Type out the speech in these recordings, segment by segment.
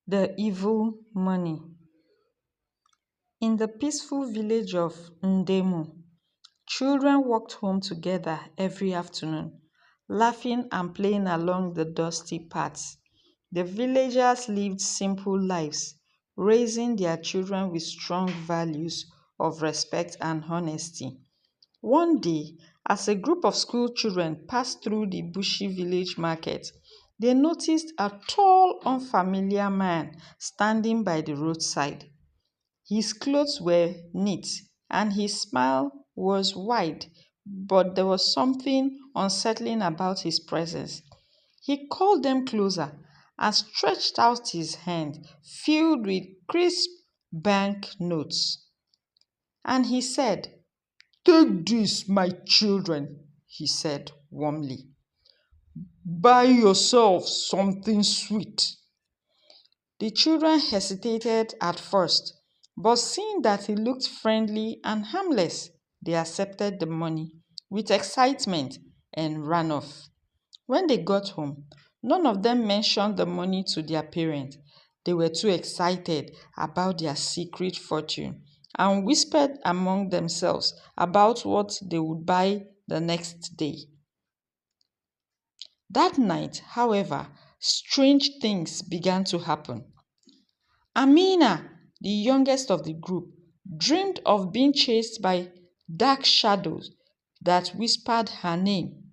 The evil money. In the peaceful village of Ndemu, children walked home together every afternoon, laughing and playing along the dusty paths. The villagers lived simple lives, raising their children with strong values of respect and honesty. One day, as a group of school children passed through the bushy village market, they noticed a tall, unfamiliar man standing by the roadside. His clothes were neat and his smile was wide, but there was something unsettling about his presence. He called them closer and stretched out his hand filled with crisp bank notes. And he said, "Take this, my children," he said warmly. "Buy yourself something sweet." The children hesitated at first, but seeing that he looked friendly and harmless, they accepted the money with excitement and ran off. When they got home, none of them mentioned the money to their parents. They were too excited about their secret fortune and whispered among themselves about what they would buy the next day. That night, however, strange things began to happen. Amina, the youngest of the group, dreamed of being chased by dark shadows that whispered her name.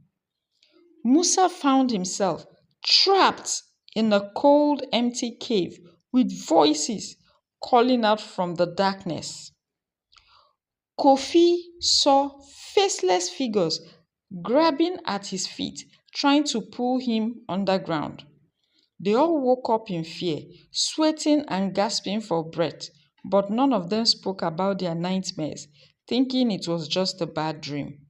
Musa found himself trapped in a cold, empty cave with voices calling out from the darkness. Kofi saw faceless figures grabbing at his feet, trying to pull him underground. They all woke up in fear, sweating and gasping for breath, but none of them spoke about their nightmares, thinking it was just a bad dream.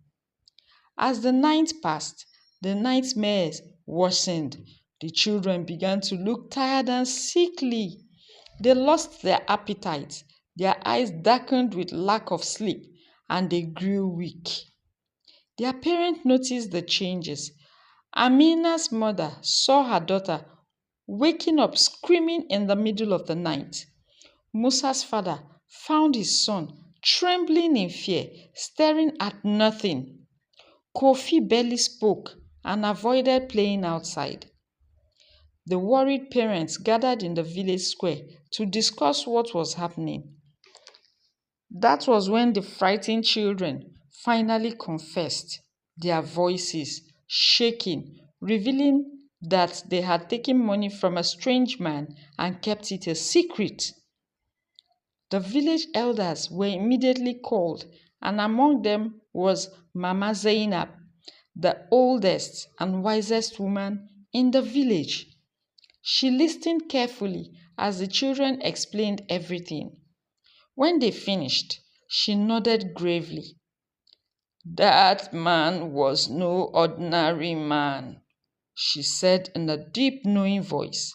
As the night passed, the nightmares worsened. The children began to look tired and sickly. They lost their appetites, their eyes darkened with lack of sleep, and they grew weak. Their parents noticed the changes. Amina's mother saw her daughter waking up screaming in the middle of the night. Musa's father found his son trembling in fear, staring at nothing. Kofi barely spoke and avoided playing outside. The worried parents gathered in the village square to discuss what was happening. That was when the frightened children finally confessed, their voices shaking, revealing that they had taken money from a strange man and kept it a secret. The village elders were immediately called, and among them was Mama Zainab, the oldest and wisest woman in the village. She listened carefully as the children explained everything. When they finished, she nodded gravely. "That man was no ordinary man," she said in a deep, knowing voice.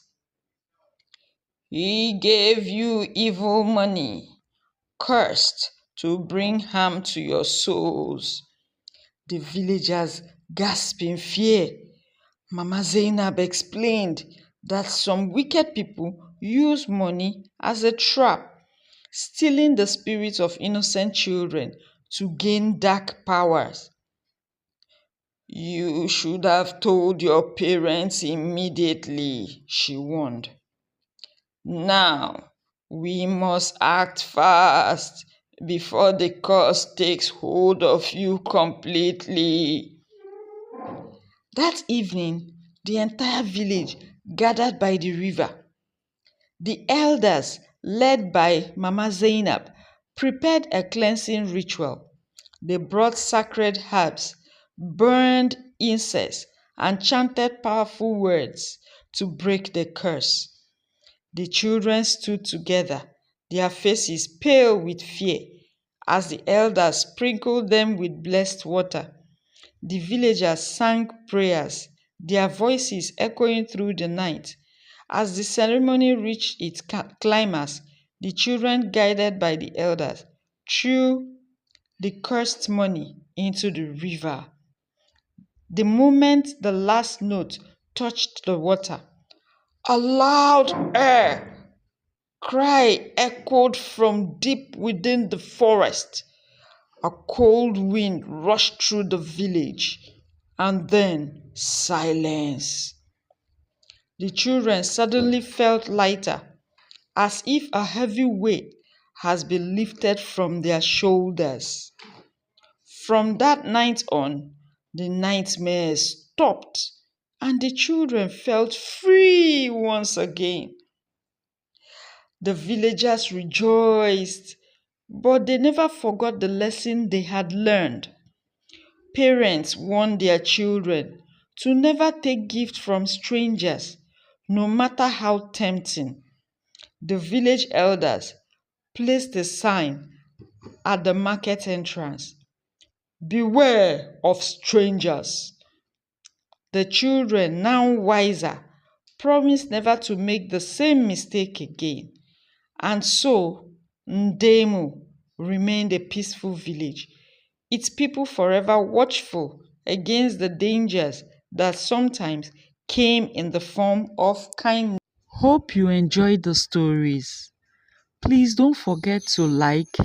"He gave you evil money, cursed to bring harm to your souls." The villagers gasped in fear. Mama Zainab explained that some wicked people use money as a trap, stealing the spirits of innocent children to gain dark powers. "You should have told your parents immediately," she warned. "Now, we must act fast before the curse takes hold of you completely." That evening, the entire village gathered by the river. The elders, led by Mama Zainab, prepared a cleansing ritual. They brought sacred herbs, burned incense, and chanted powerful words to break the curse. The children stood together, their faces pale with fear, as the elders sprinkled them with blessed water. The villagers sang prayers, their voices echoing through the night. As the ceremony reached its climax, the children, guided by the elders, threw the cursed money into the river. The moment the last note touched the water, a loud air Cry echoed from deep within the forest. A cold wind rushed through the village, and then silence. The children suddenly felt lighter, as if a heavy weight has been lifted from their shoulders. From that night on, the nightmares stopped, and the children felt free once again. The villagers rejoiced, but they never forgot the lesson they had learned. Parents warned their children to never take gifts from strangers, no matter how tempting. The village elders placed a sign at the market entrance: "Beware of strangers." The children, now wiser, promised never to make the same mistake again. And so, Ndemu remained a peaceful village, its people forever watchful against the dangers that sometimes came in the form of kindness. Hope you enjoyed the stories. Please don't forget to like,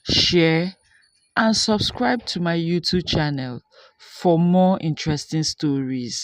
share, and subscribe to my YouTube channel for more interesting stories.